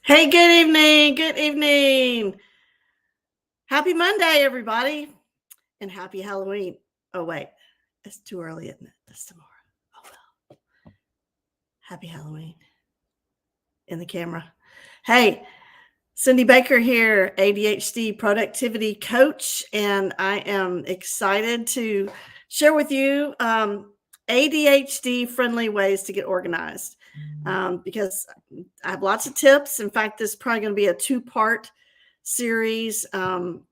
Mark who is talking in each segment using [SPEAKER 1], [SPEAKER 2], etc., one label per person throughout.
[SPEAKER 1] Hey, good evening. Good evening. Happy Monday, everybody. And happy Halloween. Oh, wait. It's too early, isn't it? That's tomorrow. Oh, well. Happy Halloween in the camera. Hey, Cindy Baker here, ADHD productivity coach. And I am excited to share with you ADHD friendly ways to get organized because I have lots of tips. In fact, this is probably going to be a two-part series. And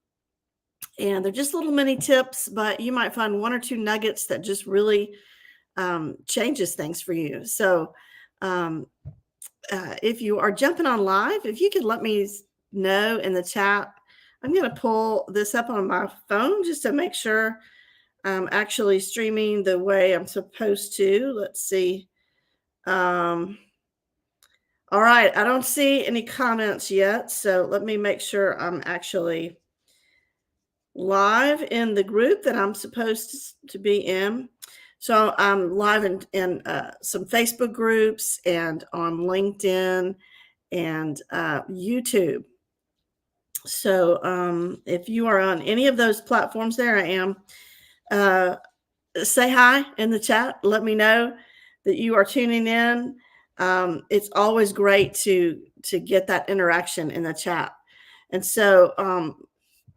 [SPEAKER 1] they're just little mini tips, but you might find one or two nuggets that just really changes things for you. So, um, if you are jumping on live, if you could let me know in the chat, I'm going to pull this up on my phone just to make sure I'm actually streaming the way I'm supposed to. Let's see. All right, I don't see any comments yet, so let me make sure I'm actually live in the group that I'm supposed to be in. So I'm live in some Facebook groups and on LinkedIn and YouTube. So if you are on any of those platforms, there I am. Say hi in the chat. Let me know that you are tuning in. It's always great to get that interaction in the chat. And so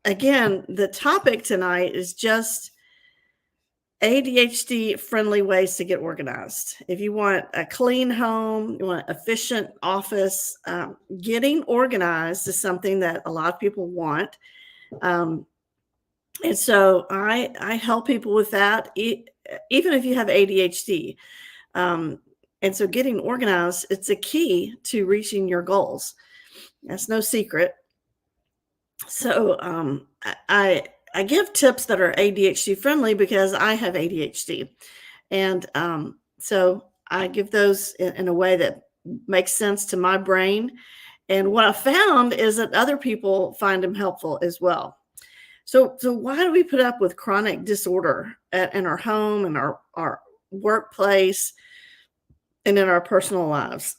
[SPEAKER 1] again, the topic tonight is just ADHD friendly ways to get organized. If you want a clean home, you want an efficient office, getting organized is something that a lot of people want. And so I help people with that, even if you have ADHD. And so getting organized, it's a key to reaching your goals. That's no secret. So I give tips that are ADHD friendly because I have ADHD, and so I give those in a way that makes sense to my brain. And what I found is that other people find them helpful as well. So why do we put up with chronic disorder in our home and our workplace and in our personal lives?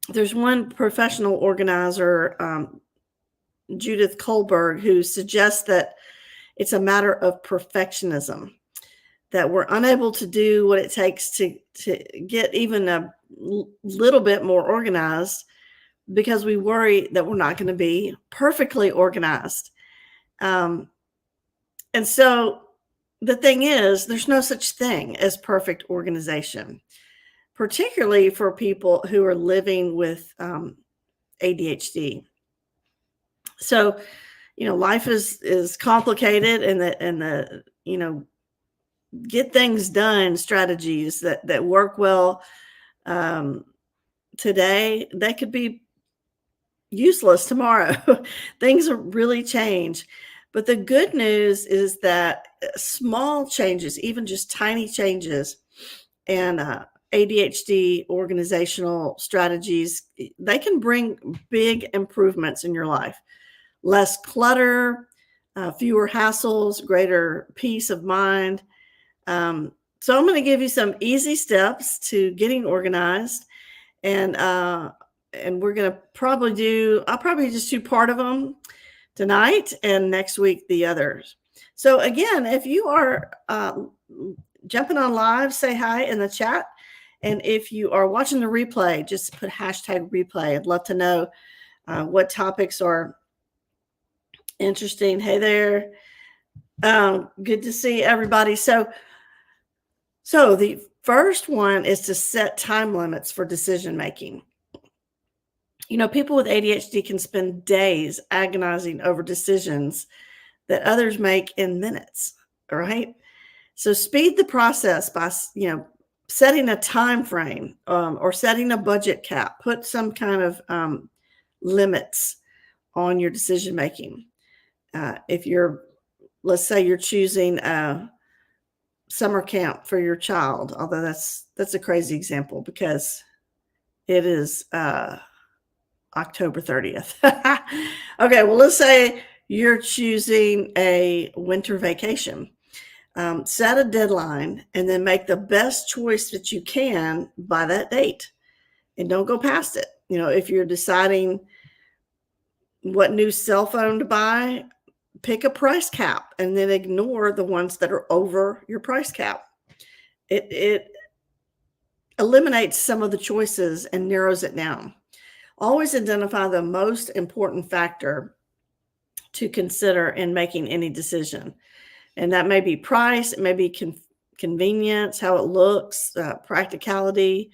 [SPEAKER 1] There's one professional organizer, Judith Kohlberg, who suggests that it's a matter of perfectionism, that we're unable to do what it takes to get even a little bit more organized because we worry that we're not going to be perfectly organized. And so the thing is, there's no such thing as perfect organization, particularly for people who are living with ADHD. So, life is complicated, and the get things done strategies that work well today, they could be useless tomorrow. Things really change. But the good news is that small changes, even just tiny changes, and ADHD organizational strategies, they can bring big improvements in your life. Less clutter, fewer hassles, greater peace of mind. So I'm going to give you some easy steps to getting organized, and we're going to I'll probably just do part of them tonight, and next week the others. So again, if you are jumping on live, say hi in the chat. And if you are watching the replay, just put hashtag replay. I'd love to know what topics are interesting. Hey there. Good to see everybody. So the first one is to set time limits for decision making. People with ADHD can spend days agonizing over decisions that others make in minutes, all right? So speed the process by, setting a time frame or setting a budget cap. Put some kind of limits on your decision making. Let's say you're choosing a summer camp for your child, although that's a crazy example because it is October 30th. Okay, well, let's say you're choosing a winter vacation. Set a deadline and then make the best choice that you can by that date, and don't go past it. If you're deciding what new cell phone to buy, pick a price cap and then ignore the ones that are over your price cap. It eliminates some of the choices and narrows it down. Always identify the most important factor to consider in making any decision. And that may be price, it may be convenience, how it looks, practicality,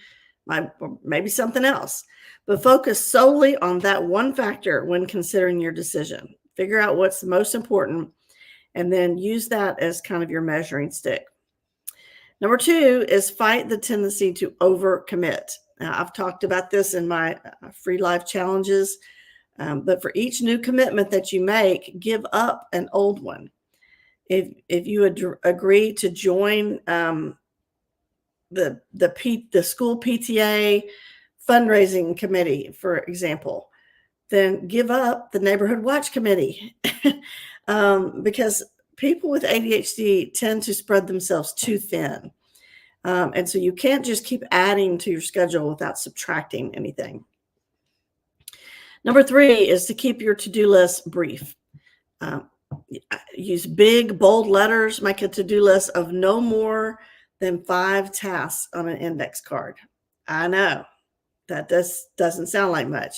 [SPEAKER 1] or maybe something else. But focus solely on that one factor when considering your decision. Figure out what's the most important and then use that as kind of your measuring stick. Number 2 is fight the tendency to overcommit. Now, I've talked about this in my free life challenges, but for each new commitment that you make, give up an old one. If you agree to join the school PTA fundraising committee, for example, then give up the neighborhood watch committee because people with ADHD tend to spread themselves too thin. And so you can't just keep adding to your schedule without subtracting anything. Number 3 is to keep your to-do list brief. Use big, bold letters. Make a to-do list of no more than 5 tasks on an index card. I know that doesn't sound like much.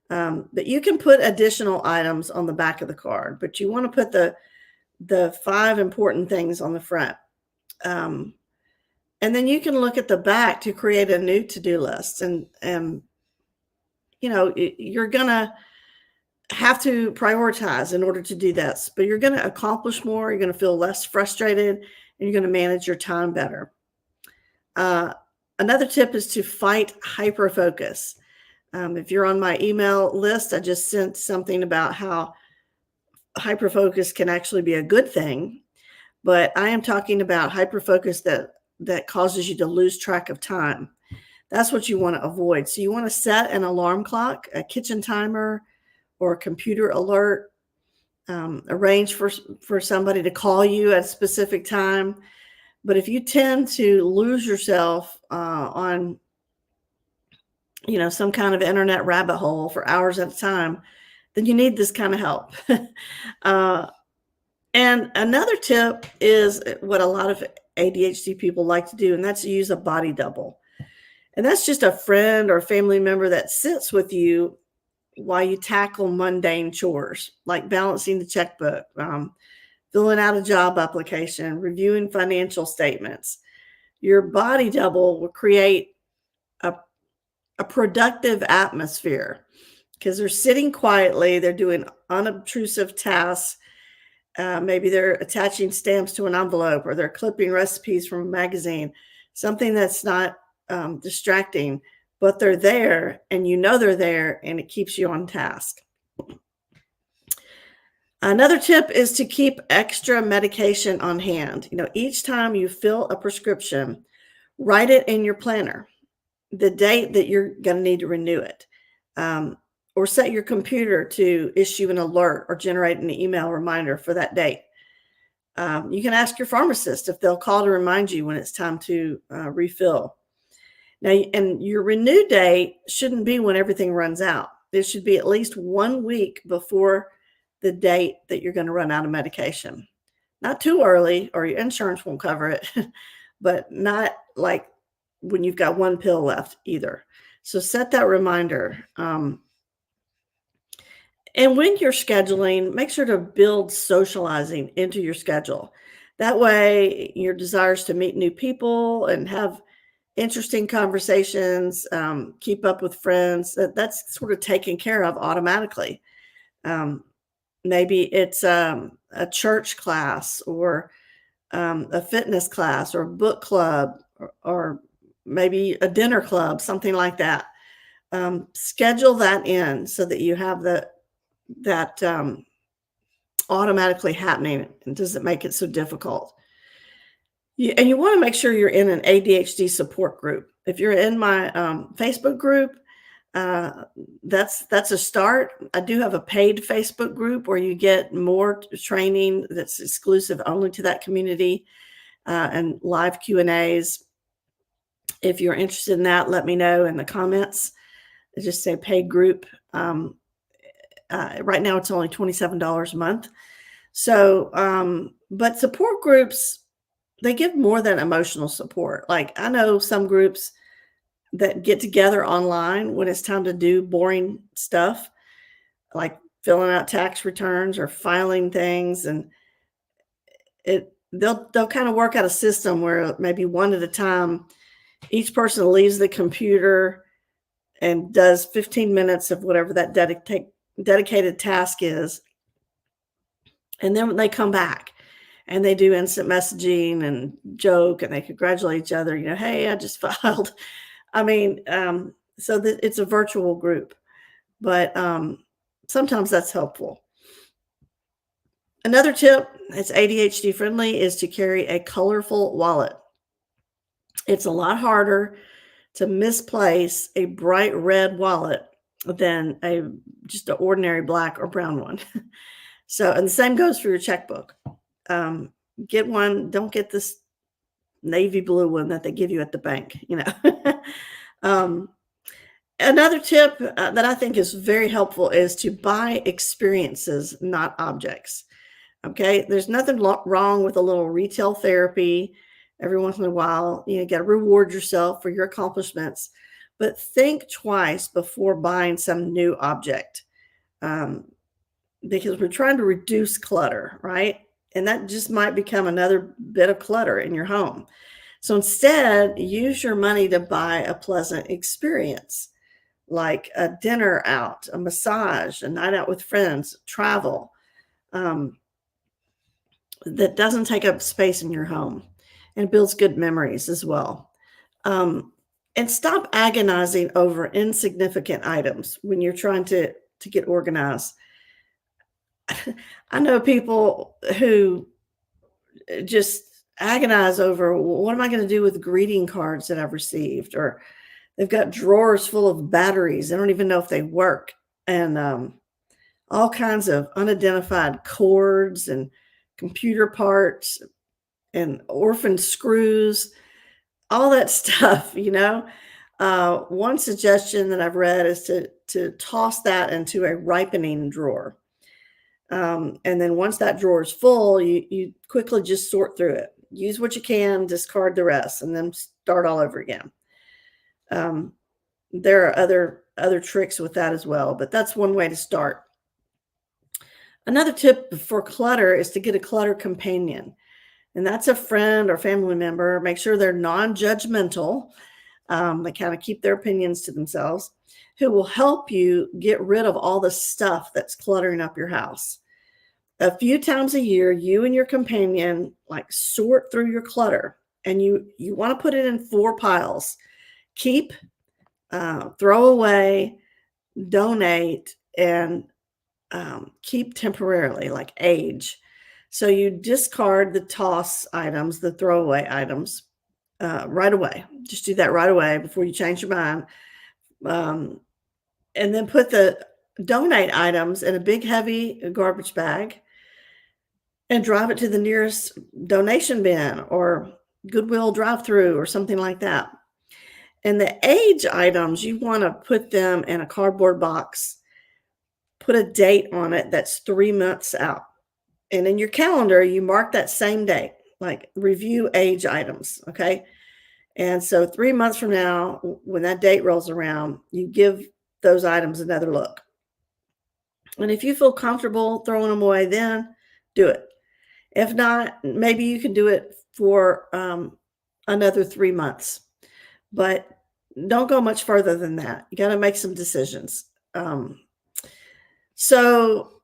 [SPEAKER 1] But you can put additional items on the back of the card, but you want to put the 5 important things on the front. And then you can look at the back to create a new to-do list. And you're going to have to prioritize in order to do this, but you're going to accomplish more. You're going to feel less frustrated and you're going to manage your time better. Another tip is to fight hyperfocus. If you're on my email list, I just sent something about how hyperfocus can actually be a good thing, but I am talking about hyperfocus that causes you to lose track of time. That's what you want to avoid. So you want to set an alarm clock, a kitchen timer, or a computer alert. Arrange for somebody to call you at a specific time. But if you tend to lose yourself on some kind of internet rabbit hole for hours at a time, then you need this kind of help. And another tip is what a lot of ADHD people like to do, and that's to use a body double. And that's just a friend or family member that sits with you while you tackle mundane chores, like balancing the checkbook, filling out a job application, reviewing financial statements. Your body double will create a productive atmosphere because they're sitting quietly, they're doing unobtrusive tasks. Maybe they're attaching stamps to an envelope or they're clipping recipes from a magazine, something that's not distracting, but they're there and they're there and it keeps you on task. Another tip is to keep extra medication on hand. Each time you fill a prescription, write it in your planner, the date that you're going to need to renew it, or set your computer to issue an alert or generate an email reminder for that date. You can ask your pharmacist if they'll call to remind you when it's time to refill. Now, and your renew date shouldn't be when everything runs out. It should be at least 1 week before the date that you're going to run out of medication. Not too early or your insurance won't cover it, but not like when you've got 1 pill left either. So set that reminder. And when you're scheduling, make sure to build socializing into your schedule. That way, your desires to meet new people and have interesting conversations, keep up with friends, that's sort of taken care of automatically. Maybe it's a church class or a fitness class or a book club or maybe a dinner club, something like that. Schedule that in so that you have that automatically happening and doesn't make it so difficult. And you want to make sure you're in an ADHD support group. If you're in my Facebook group, that's a start. I do have a paid Facebook group where you get more training that's exclusive only to that community and live Q&As. If you're interested in that, let me know in the comments. just say paid group. Right now it's only $27 a month. So, but support groups, they give more than emotional support. Like I know some groups that get together online when it's time to do boring stuff, like filling out tax returns or filing things, and they'll kind of work out a system where maybe one at a time, each person leaves the computer and does 15 minutes of whatever that dedicated task is. And then when they come back and they do instant messaging and joke and they congratulate each other, hey, I just filed. I mean, so that it's a virtual group, but sometimes that's helpful. Another tip that's ADHD friendly is to carry a colorful wallet. It's a lot harder to misplace a bright red wallet than just an ordinary black or brown one. So, and the same goes for your checkbook. Get one. Don't get this navy blue one that they give you at the bank. Another tip that I think is very helpful is to buy experiences, not objects. Okay, there's nothing wrong with a little retail therapy every once in a while. You got to reward yourself for your accomplishments, but think twice before buying some new object, because we're trying to reduce clutter, right? And that just might become another bit of clutter in your home. So instead, use your money to buy a pleasant experience, like a dinner out, a massage, a night out with friends, travel. That doesn't take up space in your home and builds good memories as well. And stop agonizing over insignificant items when you're trying to get organized. I know people who just agonize over, well, what am I going to do with greeting cards that I've received? Or they've got drawers full of batteries. They don't even know if they work. And all kinds of unidentified cords and computer parts and orphan screws, all that stuff, One suggestion that I've read is to toss that into a ripening drawer. And then once that drawer is full, you quickly just sort through it. Use what you can, discard the rest, and then start all over again. There are other tricks with that as well, but that's one way to start. Another tip for clutter is to get a clutter companion. And that's a friend or family member. Make sure they're non-judgmental. They kind of keep their opinions to themselves, who will help you get rid of all the stuff that's cluttering up your house. A few times a year, you and your companion sort through your clutter, and you want to put it in 4 piles: keep, throw away, donate, and keep temporarily, like age. So you discard the toss items, the throwaway items, right away. Just do that right away before you change your mind. And then put the donate items in a big, heavy garbage bag and drive it to the nearest donation bin or Goodwill drive-through or something like that. And the age items, you want to put them in a cardboard box, put a date on it that's 3 months out. And in your calendar, you mark that same date, like review age items, okay? And so 3 months from now, when that date rolls around, you give those items another look. And if you feel comfortable throwing them away, then do it. If not, maybe you can do it for another 3 months. But don't go much further than that. You got to make some decisions. So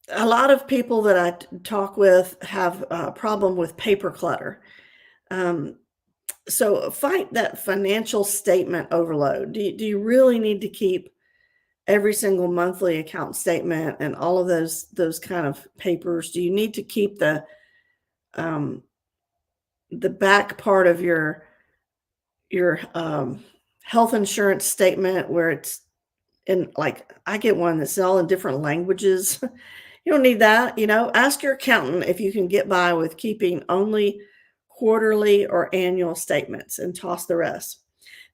[SPEAKER 1] a lot of people that I talk with have a problem with paper clutter. So fight that financial statement overload. Do you really need to keep every single monthly account statement and all of those kind of papers? Do you need to keep the back part of your health insurance statement where it's in, I get one that's all in different languages? You don't need that. Ask your accountant if you can get by with keeping only quarterly or annual statements and toss the rest.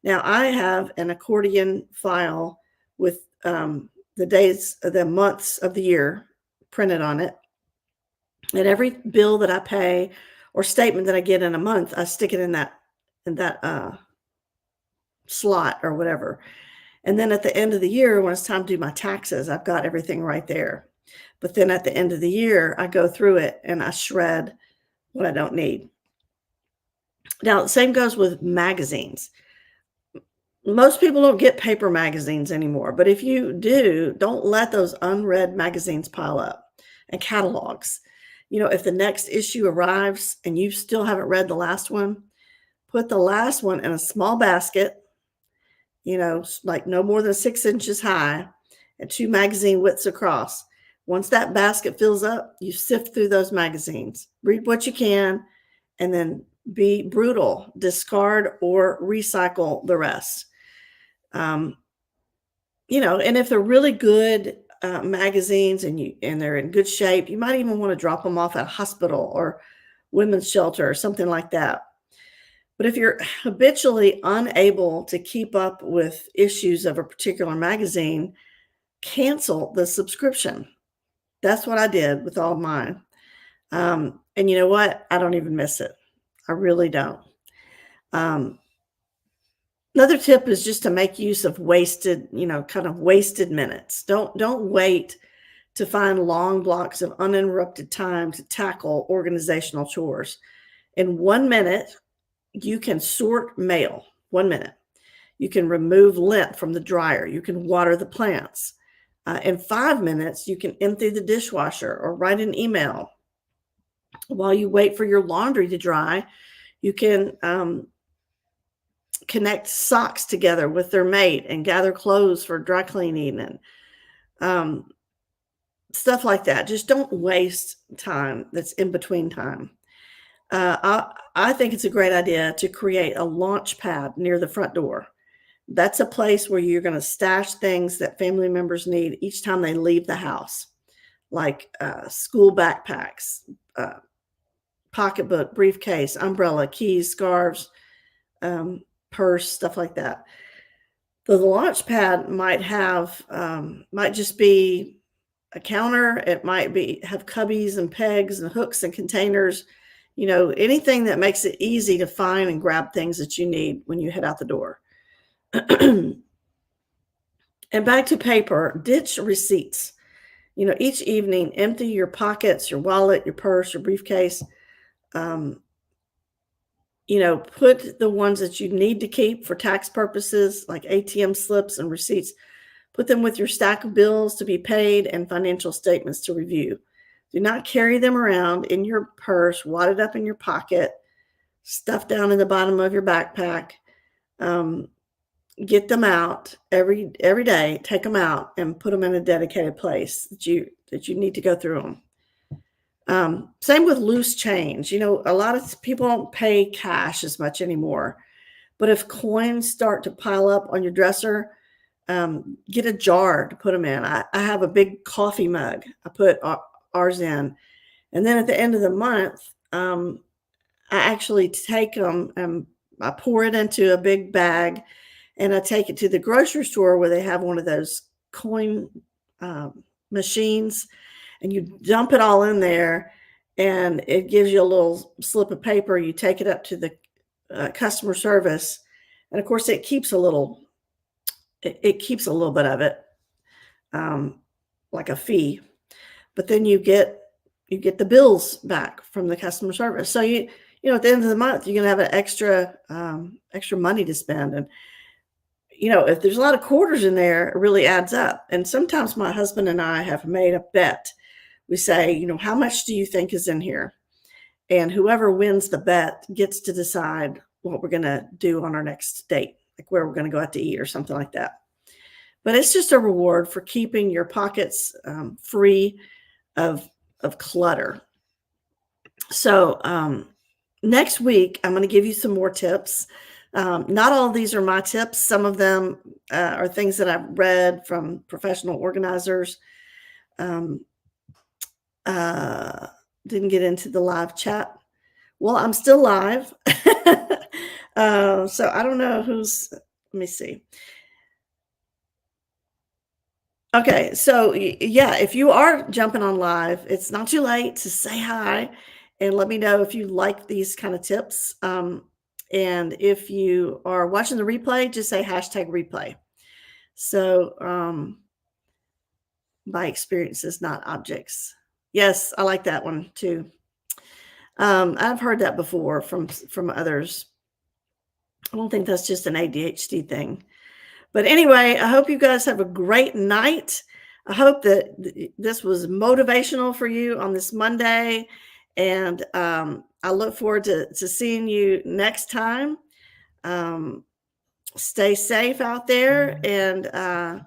[SPEAKER 1] Now, I have an accordion file with the days, the months of the year printed on it. And every bill that I pay or statement that I get in a month, I stick it in that slot or whatever. And then at the end of the year, when it's time to do my taxes, I've got everything right there. But then at the end of the year, I go through it and I shred what I don't need. Now, the same goes with magazines. Most people don't get paper magazines anymore, but if you do, don't let those unread magazines pile up, and catalogs. If the next issue arrives and you still haven't read the last one, put the last one in a small basket, like no more than 6 inches high and 2 magazine widths across. Once that basket fills up, you sift through those magazines, read what you can, and then be brutal, discard or recycle the rest. And if they're really good magazines and they're in good shape, you might even want to drop them off at a hospital or women's shelter or something like that. But if you're habitually unable to keep up with issues of a particular magazine, cancel the subscription. That's what I did with all of mine. And you know what? I don't even miss it. I really don't. Um, Another tip is just to make use of wasted, kind of wasted minutes. Don't wait to find long blocks of uninterrupted time to tackle organizational chores. In 1 minute, you can sort mail. 1 minute. You can remove lint from the dryer. You can water the plants. In 5 minutes, you can empty the dishwasher or write an email. While you wait for your laundry to dry, you can connect socks together with their mate and gather clothes for dry cleaning and stuff like that. Just don't waste time that's in between time. I think it's a great idea to create a launch pad near the front door. That's a place where you're going to stash things that family members need each time they leave the house, like school backpacks, pocketbook, briefcase, umbrella, keys, scarves, purse, stuff like that. The launch pad might just be a counter. It might have cubbies and pegs and hooks and containers, anything that makes it easy to find and grab things that you need when you head out the door. And back to paper, ditch receipts. Each evening, empty your pockets, your wallet, your purse, your briefcase. Put the ones that you need to keep for tax purposes, like ATM slips and receipts, put them with your stack of bills to be paid and financial statements to review. Do not carry them around in your purse, wadded up in your pocket, stuffed down in the bottom of your backpack. Get them out every day. Take them out and put them in a dedicated place that you need to go through them. Same with loose change. A lot of people don't pay cash as much anymore. But if coins start to pile up on your dresser, get a jar to put them in. I have a big coffee mug. I put ours in. And then at the end of the month, I actually take them and I pour it into a big bag and I take it to the grocery store where they have one of those coin machines, and you dump it all in there and it gives you a little slip of paper. You take it up to the customer service. And of course it keeps a little bit of it, like a fee, but then you get the bills back from the customer service. So at the end of the month, you're going to have an extra money to spend. And, if there's a lot of quarters in there, it really adds up. And sometimes my husband and I have made a bet. We say, how much do you think is in here? And whoever wins the bet gets to decide what we're going to do on our next date, like where we're going to go out to eat or something like that. But it's just a reward for keeping your pockets free of clutter. So next week, I'm going to give you some more tips. Not all of these are my tips. Some of them are things that I've read from professional organizers. Didn't get into the live chat. Well, I'm still live. So I don't know who's Let me see. Okay, so yeah, if you are jumping on live, it's not too late to say hi and let me know if you like these kind of tips. And if you are watching the replay, just say hashtag replay. So, by experiences, not objects. Yes, I like that one too. I've heard that before from others. I don't think that's just an ADHD thing. But anyway, I hope you guys have a great night. I hope that this was motivational for you on this Monday. And I look forward to seeing you next time. Um, Stay safe out there and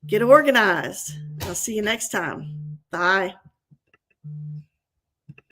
[SPEAKER 1] get organized. I'll see you next time. Bye.